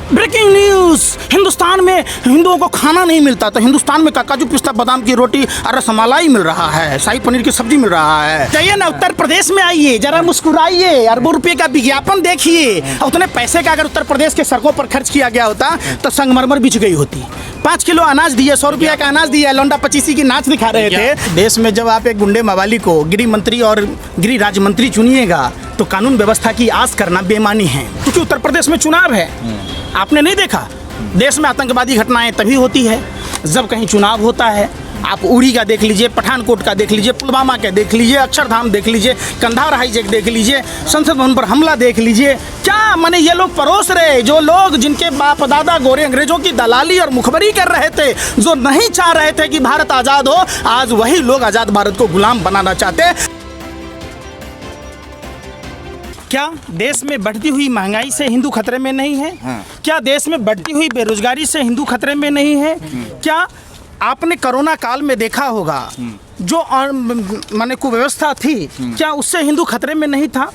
Breaking news. Hindustan में हिंदुओं को खाना नहीं मिलता तो हिंदुस्तान में काजू पिस्ता बादाम की रोटी और रसमलाई मिल रहा है, शाही पनीर की सब्जी मिल रहा है। जाइए ना उत्तर प्रदेश में, आइए जरा मुस्कुराइए, अरबों रुपये का विज्ञापन देखिए। उतने पैसे का अगर उत्तर प्रदेश के सड़कों पर खर्च किया गया होता तो संगमरमर बिछ गई होती। 5 किलो अनाज दिए, 100 रुपया का अनाज दिया, लौंडा 25 की नाच दिखा रहे थे। देश में जब आप एक गुंडे मवाली को गृह मंत्री और गृह राज्य मंत्री चुनिएगा तो कानून व्यवस्था की आस करना बेईमानी है, क्योंकि उत्तर प्रदेश में चुनाव है। आपने नहीं देखा, देश में आतंकवादी घटनाएं तभी होती है जब कहीं चुनाव होता है। आप उड़ी का देख लीजिए, पठानकोट का देख लीजिए, पुलवामा का देख लीजिए, अक्षरधाम देख लीजिए, कंधार हाईजैक देख लीजिए, संसद भवन पर हमला देख लीजिए। क्या माने ये लोग परोस रहे, जो लोग जिनके बाप दादा गोरे अंग्रेजों की दलाली और मुखबरी कर रहे थे, जो नहीं चाह रहे थे कि भारत आज़ाद हो, आज वही लोग आज़ाद भारत को गुलाम बनाना चाहते। क्या देश में बढ़ती हुई महंगाई से हिंदू खतरे में नहीं है? हाँ। क्या देश में बढ़ती हुई बेरोजगारी से हिंदू खतरे में नहीं है? क्या आपने कोरोना काल में देखा होगा जो माने कुव्यवस्था थी, क्या उससे हिंदू खतरे में नहीं था?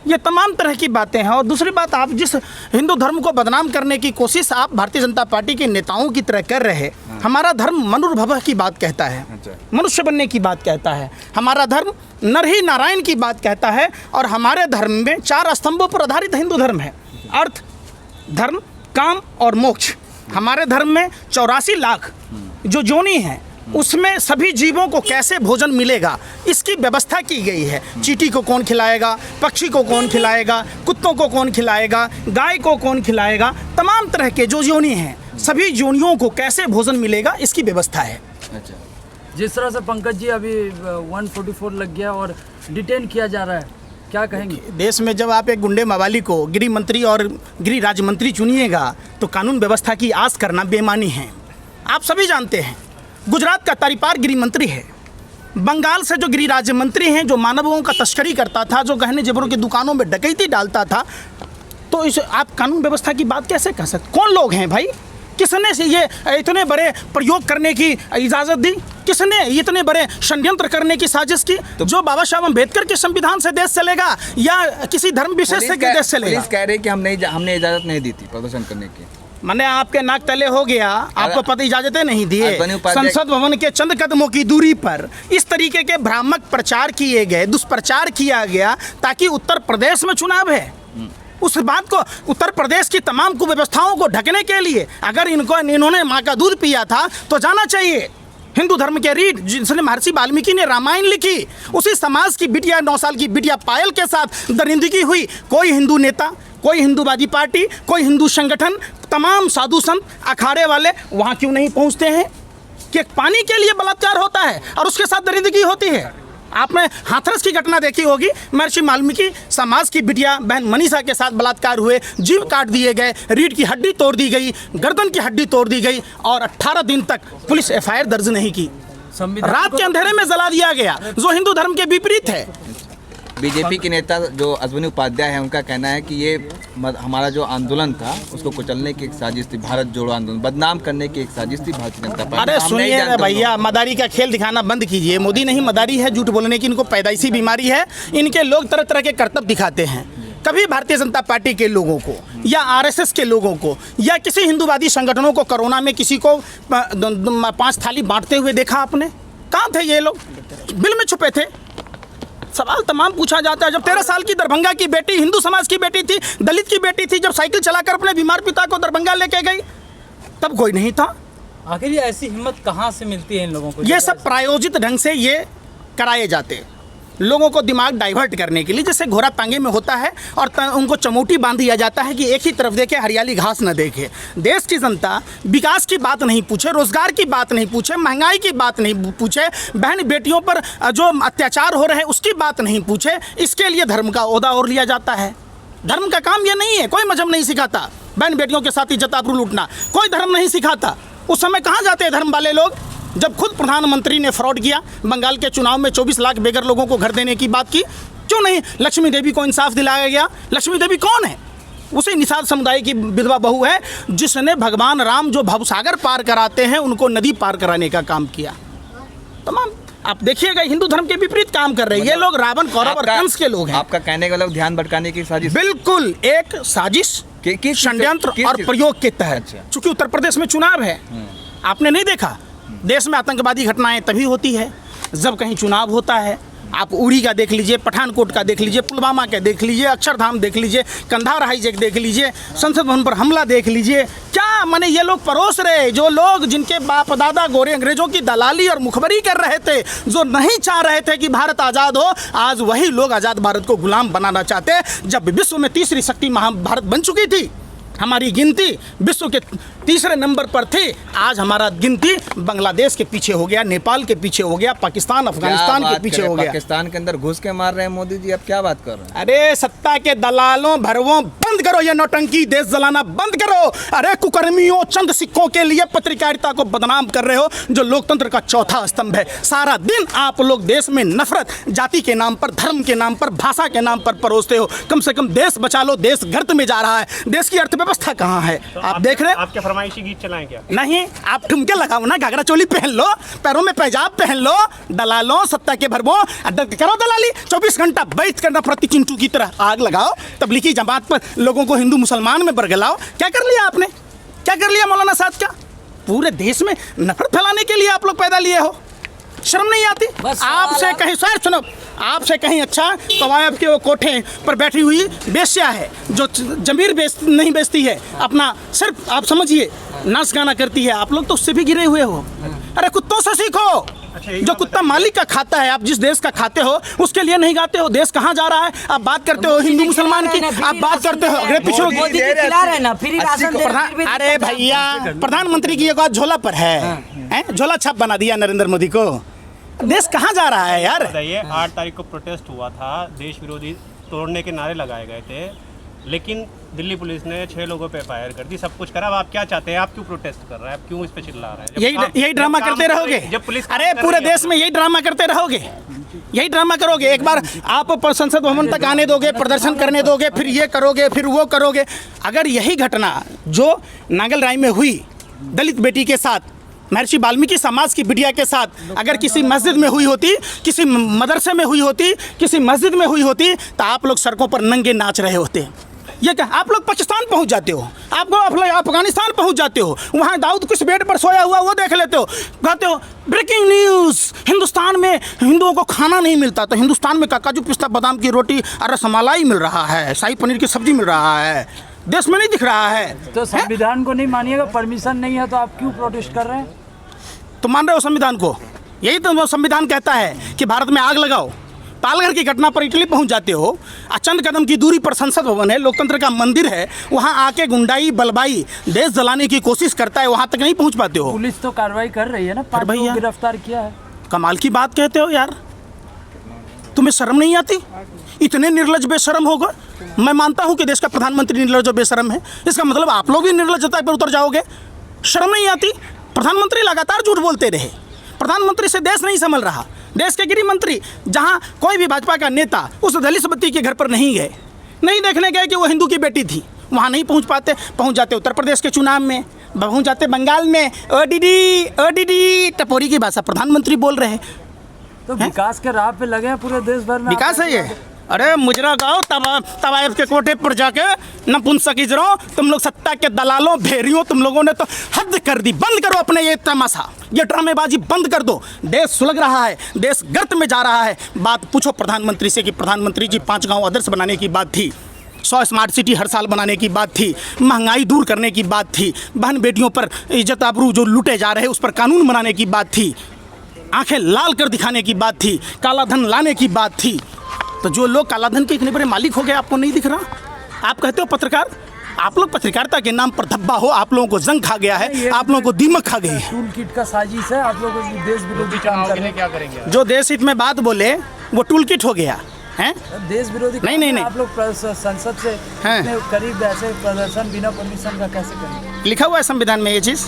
ये तमाम तरह की बातें हैं। और दूसरी बात, आप जिस हिंदू धर्म को बदनाम करने की कोशिश आप भारतीय जनता पार्टी के नेताओं की तरह कर रहे हैं। हमारा धर्म मनुर्भव की बात कहता है, मनुष्य बनने की बात कहता है। हमारा धर्म नर ही नारायण की बात कहता है। और हमारे धर्म में 4 स्तंभों पर आधारित हिंदू धर्म है: अर्थ, धर्म, काम और मोक्ष। हमारे धर्म में 84 लाख जो जोनी है, उसमें सभी जीवों को कैसे भोजन मिलेगा इसकी व्यवस्था की गई है। चींटी को कौन खिलाएगा, पक्षी को कौन खिलाएगा, कुत्तों को कौन खिलाएगा, गाय को कौन खिलाएगा, तमाम तरह के जो जोनी हैं, सभी जोनियों को कैसे भोजन मिलेगा इसकी व्यवस्था है। अच्छा, जिस तरह से पंकज जी अभी 144 लग गया और डिटेन किया जा रहा है, क्या कहेंगे? देश में जब आप एक गुंडे मवाली को गृह मंत्री और गृह राज्य मंत्री चुनिएगा तो कानून व्यवस्था की आस करना बेईमानी है। आप सभी जानते हैं, गुजरात का तारिपार गृह मंत्री है, बंगाल से जो गृह राज्य मंत्री हैं, जो मानवों का तस्करी करता था, जो गहने जेवरों की दुकानों में डकैती डालता था, तो इस आप कानून व्यवस्था की बात कैसे कर सकते? कौन लोग हैं भाई? किसने से ये इतने बड़े प्रयोग करने की इजाज़त दी? किसने इतने बड़े षड्यंत्र करने की साजिश की? तो जो बाबा साहब अम्बेडकर के संविधान से देश चलेगा या किसी धर्म विशेष से देश चलेगा? पुलिस कह रही कि हमने इजाज़त नहीं दी थी प्रदर्शन करने की। मैंने आपके नाक तले हो गया, आपको पता इजाजतें नहीं दिए। संसद भवन के चंद कदमों की दूरी पर इस तरीके के भ्रामक प्रचार किए गए, दुष्प्रचार किया गया, ताकि उत्तर प्रदेश में चुनाव है उस बात को, उत्तर प्रदेश की तमाम कुव्यवस्थाओं को ढकने के लिए अगर इन्होंने माँ का दूध पिया था तो जाना चाहिए। हिंदू धर्म के रीढ़ जिसने महर्षि वाल्मीकि ने रामायण लिखी, उसी समाज की बिटिया 9 साल की बिटिया पायल के साथ दरिंदगी हुई। कोई हिंदू नेता, कोई हिंदूवादी पार्टी, कोई हिंदू संगठन, तमाम साधु संत, अखाड़े वाले वहाँ क्यों नहीं पहुँचते हैं कि पानी के लिए बलात्कार होता है और उसके साथ दरिंदगी होती है? आपने हाथरस की घटना देखी होगी, महर्षि वाल्मीकि समाज की बिटिया बहन मनीषा के साथ बलात्कार हुए, जीव काट दिए गए, रीढ़ की हड्डी तोड़ दी गई, गर्दन की हड्डी तोड़ दी गई और 18 दिन तक पुलिस FIR दर्ज नहीं की। रात के अंधेरे में जला दिया गया, जो हिंदू धर्म के विपरीत है। बीजेपी के नेता जो अश्विनी उपाध्याय है, उनका कहना है कि ये हमारा जो आंदोलन था उसको कुचलने की एक साजिश थी, भारत जोड़ो आंदोलन बदनाम करने की एक साजिश थी भारतीय जनता पार्टी। अरे सुनिए भैया, मदारी का खेल दिखाना बंद कीजिए। मोदी नहीं मदारी है, झूठ बोलने की इनको पैदाइशी बीमारी है। इनके लोग तरह तरह के करतब दिखाते हैं। कभी भारतीय जनता पार्टी के लोगों को या RSS के लोगों को या किसी हिंदूवादी संगठनों को कोरोना में किसी को 5 थाली बांटते हुए देखा आपने? कहाँ थे ये लोग? बिल में छुपे थे। सवाल तमाम पूछा जाता है। जब 13 साल की दरभंगा की बेटी, हिंदू समाज की बेटी थी, दलित की बेटी थी, जब साइकिल चलाकर अपने बीमार पिता को दरभंगा लेके गई, तब कोई नहीं था। आखिर ये ऐसी हिम्मत कहाँ से मिलती है इन लोगों को? ये सब प्रायोजित ढंग से ये कराए जाते, लोगों को दिमाग डाइवर्ट करने के लिए, जैसे घोड़ा तांगे में होता है और उनको चमोटी बांध दिया जाता है कि एक ही तरफ देखे, हरियाली घास न देखे। देश की जनता विकास की बात नहीं पूछे, रोजगार की बात नहीं पूछे, महंगाई की बात नहीं पूछे, बहन बेटियों पर जो अत्याचार हो रहे हैं उसकी बात नहीं पूछे, इसके लिए धर्म का ओहदा और लिया जाता है। धर्म का काम यह नहीं है, कोई मजहब नहीं सिखाता बहन बेटियों के साथ इज्जत आबरू लूटना, कोई धर्म नहीं सिखाता। उस समय कहाँ जाते हैं धर्म वाले लोग? जब खुद प्रधानमंत्री ने फ्रॉड किया, बंगाल के चुनाव में 24 लाख बेघर लोगों को घर देने की बात की, क्यों नहीं लक्ष्मी देवी को इंसाफ दिलाया गया? लक्ष्मी देवी कौन है? उसी निषाद समुदाय की विधवा बहू है, जिसने भगवान राम जो भवसागर पार कराते हैं उनको नदी पार कराने का काम किया। तमाम आप देखिएगा हिंदू धर्म के विपरीत काम कर रहे हैं ये लोग। रावण, कौरव और कंस के लोग हैं। आपका कहने का मतलब ध्यान भटकाने की साजिश? बिल्कुल एक साजिश किस षड्यंत्र किस और चीज़? प्रयोग के तहत। अच्छा। चूंकि उत्तर प्रदेश में चुनाव है, आपने नहीं देखा देश में आतंकवादी घटनाएं तभी होती है जब कहीं चुनाव होता है। आप उड़ी का देख लीजिए, पठानकोट का देख लीजिए, पुलवामा का देख लीजिए, अक्षरधाम देख लीजिए, कंधार हाईजैक देख लीजिए, संसद भवन पर हमला देख लीजिए। क्या माने ये लोग परोस रहे, जो लोग जिनके बाप दादा गोरे अंग्रेजों की दलाली और मुखबरी कर रहे थे, जो नहीं चाह रहे थे कि भारत आज़ाद हो, आज वही लोग आज़ाद भारत को गुलाम बनाना चाहते। जब विश्व में तीसरी शक्ति भारत बन चुकी थी, हमारी गिनती विश्व के तीसरे नंबर पर थी, आज हमारा गिनती बांग्लादेश के पीछे हो गया, नेपाल के पीछे हो गया, पाकिस्तान अफगानिस्तान के पीछे हो गया। पाकिस्तान के अंदर घुस के मार रहे हैं मोदी जी, अब क्या बात कर रहे हैं? अरे सत्ता के दलालों भरवों, बंद करो ये नौटंकी, देश जलाना बंद करो। अरे कुकर्मियों, चंद सिक्कों के लिए पत्रकारिता को बदनाम कर रहे हो, जो लोकतंत्र का चौथा स्तंभ है। सारा दिन आप लोग देश में नफरत जाति के नाम पर, धर्म के नाम पर, भाषा के नाम पर परोसते हो। कम से कम देश बचा लो, देश गर्त में जा रहा है, देश की अर्थव्यवस्था कहाँ है? आप देख रहे आपके फरमाइशी गीत चलाएं क्या? नहीं, आप ठुमके लगाओ ना, घाघरा चोली पहन लो, पैरों में पैजाब पहन लो, दलालों, सत्ता के भरवों, करो दलाली। 24 घंटा बैठ कर नफरती चिंटू की तरह आग लगाओ, तबलीगी जमात पर लोगों को हिंदू मुसलमान में बरगलाओ। क्या कर लिया आपने? क्या कर लिया मौलाना साहब? क्या पूरे देश में नफरत फैलाने के लिए आप लोग पैदा लिए हो? शर्म नहीं आती? आपसे कहीं सर सुनो, आपसे कहीं अच्छा कवायब के वो कोठे पर बैठी हुई बेश्या है, जो जमीर नहीं बेचती है, अपना सिर्फ आप समझिए नाच गाना करती है। आप लोग तो उससे भी गिरे हुए हो। अरे कुत्तों से सीखो। जो कुत्ता मालिक का खाता है, आप जिस देश का खाते हो उसके लिए नहीं गाते हो। देश कहाँ जा रहा है? आप बात करते हो हिंदू मुसलमान की, आप बात करते हो अरे पिछड़ों की। अरे भैया, प्रधानमंत्री की एक बात झोला पर है, झोला छाप बना दिया नरेंद्र मोदी को। देश कहाँ जा रहा है यार? बताइए, 8 तारीख को प्रोटेस्ट हुआ था, देश विरोधी तोड़ने के नारे लगाए गए थे, लेकिन दिल्ली पुलिस ने 6 लोगों पे फायर कर दी, सब कुछ करा। अब आप क्या चाहते हैं? आप क्यों प्रोटेस्ट कर रहे हैं? आप क्यों इस पे चिल्ला रहे हैं? यही ड्रामा करते रहोगे? जब पुलिस अरे पूरे देश में यही ड्रामा करते रहोगे, यही ड्रामा करोगे। एक बार आप संसद भवन तक आने दोगे, प्रदर्शन करने दोगे, फिर ये करोगे, फिर वो करोगे। अगर यही घटना जो नांगल राय में हुई दलित बेटी के साथ, महर्षि वाल्मीकि समाज की बिटिया के साथ, अगर किसी मस्जिद में हुई होती, किसी मदरसे में हुई होती, किसी मस्जिद में हुई होती, तो आप लोग सड़कों पर नंगे नाच रहे होते। ये क्या? आप लोग पाकिस्तान पहुंच जाते हो, आपको अफगानिस्तान पहुंच जाते हो, वहाँ दाऊद किस बेड पर सोया हुआ वो देख लेते हो, कहते हो ब्रेकिंग न्यूज़, हिंदुस्तान में हिंदुओं को खाना नहीं मिलता, तो हिंदुस्तान में काजू पिस्ता बादाम की रोटी और रसमलाई मिल रहा है, शाही पनीर की सब्जी मिल रहा है, देश में नहीं दिख रहा है। तो संविधान को नहीं मानिएगा, परमिशन नहीं है, तो आप क्यों प्रोटेस्ट कर रहे हैं? तो मान रहे हो संविधान को? यही तो वो संविधान कहता है कि भारत में आग लगाओ। पालघर की घटना पर इटली पहुंच जाते हो, चंद कदम की दूरी पर संसद भवन है, लोकतंत्र का मंदिर है, वहां आके गुंडाई बलबाई देश जलाने की कोशिश करता है, वहां तक नहीं पहुंच पाते हो। पुलिस तो कार्रवाई कर रही है ना, 5 लोगों को गिरफ्तार किया है। कमाल की बात कहते हो यार, तुम्हें शर्म नहीं आती? इतने निर्लज बेशरम होगा। मैं मानता हूं कि देश का प्रधानमंत्री निर्लज और बेशरम है, इसका मतलब आप लोग भी निर्लजता पर उतर जाओगे। शर्म नहीं आती? प्रधानमंत्री लगातार झूठ बोलते रहे, प्रधानमंत्री से देश नहीं संभल रहा। देश के गृह मंत्री, जहां कोई भी भाजपा का नेता उस दलित बत्ती के घर पर नहीं गए, नहीं देखने गए कि वो हिंदू की बेटी थी, वहां नहीं पहुंच पाते, पहुंच जाते उत्तर प्रदेश के चुनाव में, पहुंच जाते बंगाल में, ओडीडी टपोरी की भाषा प्रधानमंत्री बोल रहे हैं। तो विकास के राह पे लगे हैं पूरे देश भर में। विकास है ये? अरे मुजरा गाओ, तवायफ के कोठे पर जाके नपुंसक इजरो, तुम लोग सत्ता के दलालों, भेड़ियों, तुम लोगों ने तो हद कर दी। बंद करो अपने ये तमाशा, ये ड्रामेबाजी बंद कर दो। देश सुलग रहा है, देश गर्त में जा रहा है। बात पूछो प्रधानमंत्री से कि प्रधानमंत्री जी 5 गांव आदर्श बनाने की बात थी, 100 स्मार्ट सिटी हर साल बनाने की बात थी, महंगाई दूर करने की बात थी, बहन बेटियों पर इज्जत आबरू जो लूटे जा रहे हैं उस पर कानून बनाने की बात थी, आंखें लाल कर दिखाने की बात थी, काला धन लाने की बात थी। तो जो लोग काला धन के इतने बड़े मालिक हो गए, आपको नहीं दिख रहा? आप कहते हो पत्रकार, आप लोग पत्रकारिता के नाम पर धब्बा हो, आप लोगों को जंग खा गया है, आप लोगों को दीमक खा गई है। टूल किट का साजिश है, आप लोगों को देश विरोधी काम करने। क्या करेंगे? जो देश हित में बात बोले वो टूल किट हो गया है। देश विरोधी नहीं। आप लोग संसद से इतने करीब ऐसे प्रदर्शन बिना परमिशन का कैसे करेंगे? लिखा हुआ है संविधान में, ये चीज़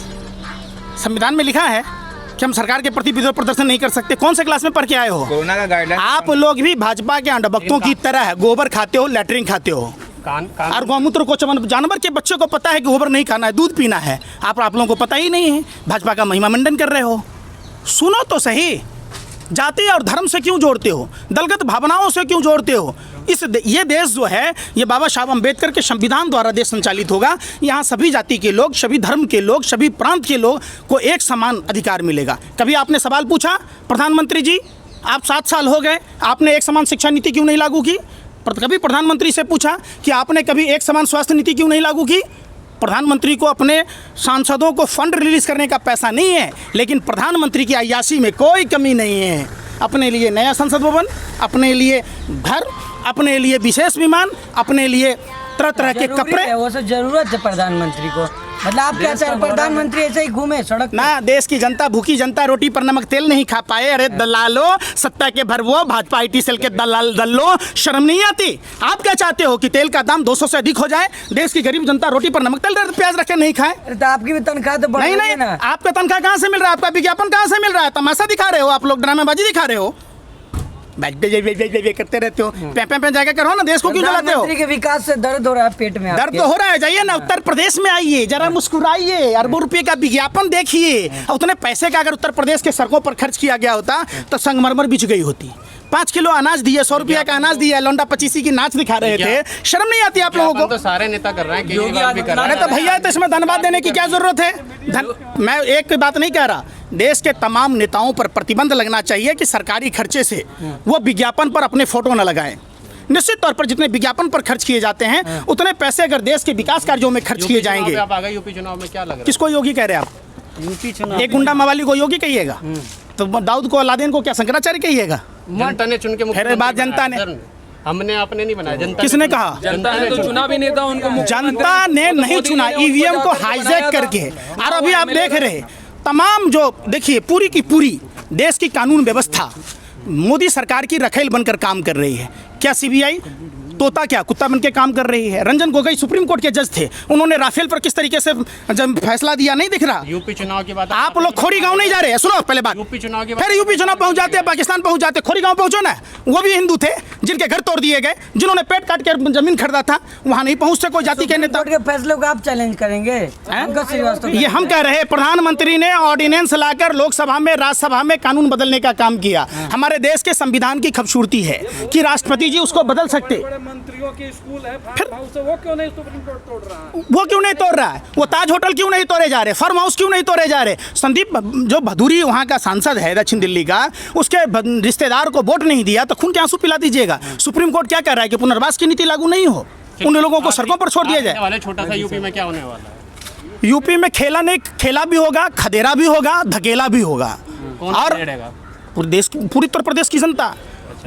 संविधान में लिखा है कि हम सरकार के प्रति विरोध प्रदर्शन नहीं कर सकते। कौन से क्लास में पढ़ के आए हो? कोरोना का गाइडलाइन। आप लोग भी भाजपा के अंडभक्तों की तरह गोबर खाते हो, लैट्रिन खाते हो, और गौमूत्र को जानवर के बच्चों को पता है कि गोबर नहीं खाना है, दूध पीना है। आप लोगों को पता ही नहीं है, भाजपा का महिमा मंडन कर रहे हो। सुनो तो सही, जाति और धर्म से क्यों जोड़ते हो? दलगत भावनाओं से क्यों जोड़ते हो? ये देश जो है ये बाबा साहब अम्बेडकर के संविधान द्वारा देश संचालित होगा। यहाँ सभी जाति के लोग, सभी धर्म के लोग, सभी प्रांत के लोग को एक समान अधिकार मिलेगा। कभी आपने सवाल पूछा प्रधानमंत्री जी, आप 7 साल हो गए, आपने एक समान शिक्षा नीति क्यों नहीं लागू की? कभी प्रधानमंत्री से पूछा कि आपने कभी एक समान स्वास्थ्य नीति क्यों नहीं लागू की? प्रधानमंत्री को अपने सांसदों को फंड रिलीज करने का पैसा नहीं है, लेकिन प्रधानमंत्री की अय्याशी में कोई कमी नहीं है। अपने लिए नया संसद भवन, अपने लिए घर, अपने लिए विशेष विमान, अपने लिए तरह तरह के कपड़े। वो सब जरूरत है प्रधानमंत्री को। मतलब आप क्या चाह रहे, प्रधानमंत्री ऐसे ही घूमे सड़क ना? देश की जनता, भूखी जनता रोटी पर नमक तेल नहीं खा पाए। अरे दलालो, सत्ता के भरवो, भाजपा IT सेल के दल्लो, शर्म नहीं आती? आप क्या चाहते हो कि तेल का दाम 200 से अधिक हो जाए, देश की गरीब जनता रोटी पर नमक तेल प्याज रखे नहीं खाए? तो आपकी भी तनख्वाह तो बढ़ नहीं, ना। आपका तनख्वाह कहाँ से मिल रहा है? आपका विज्ञापन कहाँ से मिल रहा है? तमाशा दिखा रहे हो आप लोग, ड्रामेबाजी दिखा रहे हो, करते रहते हो। पे जाकर करो ना, देश को क्यों जलाते हो? के विकास से दर्द हो रहा है पेट में। दर्द तो हो रहा है, जाइए ना उत्तर प्रदेश में, आइए जरा मुस्कुराइए, अरबों रुपए का विज्ञापन देखिए। उतने पैसे का अगर उत्तर प्रदेश के सड़कों पर खर्च किया गया होता तो संगमरमर बिछ गई होती। 5 किलो अनाज दिए, 100 रुपया का अनाज दिया, लौंडा 25 की नाच दिखा रहे थे। शर्म नहीं आती आप लोगों को? तो सारे नेता कर रहे हैं, केजरीवाल भी कर रहा है। अरे तो भैया, तो इसमें धन्यवाद देने की क्या जरूरत है? मैं एक बात नहीं कह रहा, देश के तमाम नेताओं पर प्रतिबंध लगना चाहिए कि सरकारी खर्चे से वो विज्ञापन पर अपने फोटो न लगाएं। निश्चित तौर पर जितने विज्ञापन पर खर्च किए जाते हैं उतने पैसे अगर देश के विकास कार्यों में खर्च किए जाएंगे। आप आ गए यूपी चुनाव में, क्या लग रहा है? किसको योगी कह रहे हैं आप? यूपी चुनाव एक गुंडा मवाली को योगी कहिएगा? तो दाऊद को, अलादीन को क्या शंकराचार्य कहिएगा? जनता ने चुन के फिर बात जनता ने, हमने आपने नहीं बनाया, जनता किसने कहा? जनता ने तो चुना भी नेता उनको। जनता ने नहीं चुना, EVM को हाईजैक करके। और अभी आप देख रहे तमाम जो, देखिए पूरी की पूरी देश की कानून व्यवस्था मोदी सरकार की रखेल बनकर काम कर रही है। क्या CBI तोता क्या कुत्ता बन के काम कर रही है? रंजन गोगोई सुप्रीम कोर्ट के जज थे, उन्होंने राफेल पर किस तरीके से जब फैसला दिया नहीं दिख रहा? यूपी चुनाव की बात आप लोग खोरी गांव नहीं जा रहे हैं? सुनो पहले बात, यूपी चुनाव की फिर यूपी चुनाव पहुंच जाते हैं, पाकिस्तान पहुंच जाते, खोरी गांव पहुंचो ना। वो भी हिंदू थे जिनके घर तोड़ दिए गए, जिन्होंने पेट काट के जमीन खरीदा था, वहां नहीं पहुंचते कोई जाति के नेता। के फैसलों को आप चैलेंज करेंगे? ये हम कह रहे हैं, प्रधानमंत्री ने ऑर्डिनेंस लाकर लोकसभा में, राज्यसभा में कानून बदलने का काम किया। हमारे देश के संविधान की खूबसूरती है कि राष्ट्रपति जी उसको बदल सकते। मंत्रियों के स्कूल है, फार्म हाउस है, वो क्यों नहीं सुप्रीम कोर्ट तोड़ रहा है? वो क्यों नहीं तोड़ रहा है? वो ताज होटल क्यों नहीं तोड़े जा रहे? फार्म हाउस क्यों नहीं तोड़े जा रहे? संदीप जो भदूरी वहाँ का सांसद है दक्षिण दिल्ली का, उसके रिश्तेदार को वोट नहीं दिया तो खून के आंसू पिला दीजिएगा। सुप्रीम कोर्ट क्या कह रहा है कि पुनर्वास की नीति लागू नहीं हो, उन लोगों को सड़कों पर छोड़ दिया जाए। छोटा सा यूपी में क्या होने वाला है? यूपी में खेला भी होगा, खदेरा भी होगा, धकेला भी होगा। और पूरे देश, पूरी उत्तर प्रदेश की जनता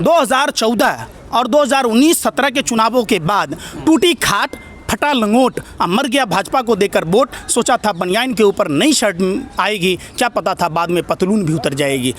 2014 और 2019-17 के चुनावों के बाद टूटी खाट, फटा लंगोट, मर गया भाजपा को देकर वोट। सोचा था बनियान के ऊपर नई शर्ट आएगी, क्या पता था बाद में पतलून भी उतर जाएगी।